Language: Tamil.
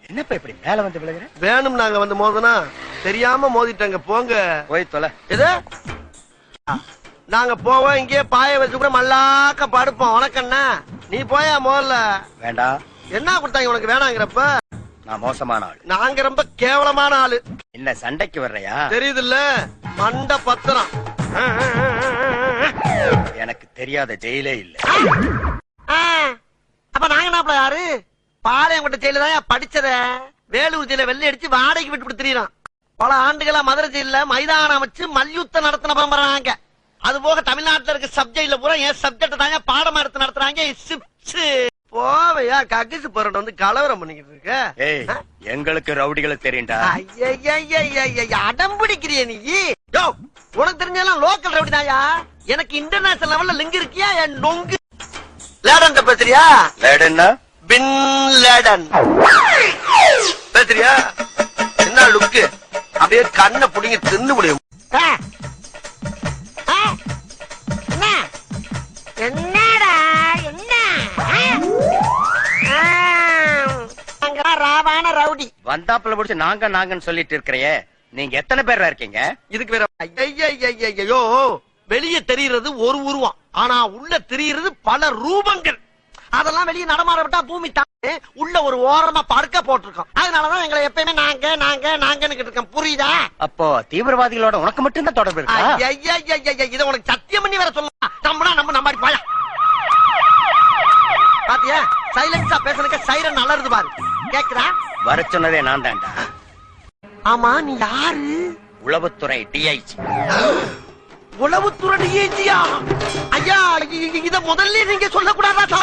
என்னப்பா இப்படி மேல வந்து விழுகிற? வேணும் நாங்க வந்து மோதனா தெரியாம மோதிட்டாங்க. போங்க போய் தொலை. எது நாங்க போவோம். இங்கே பாய வச்சு கூட மல்லாக்க படுப்போம். உனக்கண்ணா நீ போயா முதல்ல. வேண்டாம். என்ன கொடுத்தாங்க உனக்கு வேணாங்கிறப்ப? நான் மோசமான ஆளு. நாங்க ரொம்ப கேவலமான ஆளு. என்ன சண்டைக்கு வர்றையா? தெரியுதுல்ல மண்ட பத்திரம். எனக்கு தெரியாத ஜெயிலே இல்ல. அப்ப நாங்க என்ன யாரு? பாளையங்கோட்டை ஜெயில தான் படிச்சத. வேலூர் ஜெயில வெள்ளை அடிச்சு வாடகைக்கு விட்டு திரியறான். பல ஆண்டுகளா மதுரை ஜெயில மைதானம் வச்சு மல்யுத்தம் நடத்தின பரம்பராங்க. அது போக தமிழ்நாட்டுல இருக்க சப்ஜெக்ட்ல பூரா என் சப்ஜெக்ட் தாங்க பாடமா எடுத்து நடத்துறாங்க. போவையா கக்கிசு போராட்டம் வந்து கலவரம் பண்ணிக்கிட்டு இருக்க. ஏய், எங்களுக்கு ரவுடிகளை தெரியும்டா. அடம் பிடிக்கிறிய நீ? யோ, உனக்கு தெரிஞ்செல்லாம் லோக்கல் ரவுடி தாயா. எனக்கு இன்டர்நேஷனல் லெவல்ல லிங்க் இருக்கியா? என் நொங்கு லேடன் பேசுறியா? லேடன்னா பின் லேடன் பேசுறியா? என்ன லுக்கு? அப்படியே கண்ணை புடிங்க தின்னு முடியும். என்னடா என்ன ராவான ரவுடி வந்தாப்புல முடிச்சு நாங்கன்னு சொல்லிட்டு இருக்கிறையே, நீங்க எத்தனை பேரா இருக்கீங்க? இதுக்கு வேற ஐயோ, வெளியே தெரிகிறது ஒரு உருவம், ஆனா உள்ள தெரிகிறது பல ரூபங்கள். அதெல்லாம் வெளியே நடமாட விட்டா பூமி தானே, உள்ள ஒரு ஓரமா படுக்க போட்டிருக்கோம். அதனாலதான் எங்களை எப்பயுமே நாங்கன்னு இருக்கோம். புரியுதா? அப்போ தீவிரவாதிகளோட உனக்கு மட்டும் தான் தொடர்பு இருக்கா? இத உனக்கு சத்தியம் பண்ணி வேற சொல்லலாம். நம்ம மாதிரி போயா பாத்தியா? சைலன்ஸா பேசுறதுக்கு சைரன் அலறுது பாரு. கேக்குறா? வர சொன்னதே நான் தான்டா. ஆமா, நீ யாரு? உளவுத்துறை டிஐஜி. உளவுத்துறை டிஐஜியா? ஐயா, இத முதல்ல நீங்க சொல்லக்கூடாதா?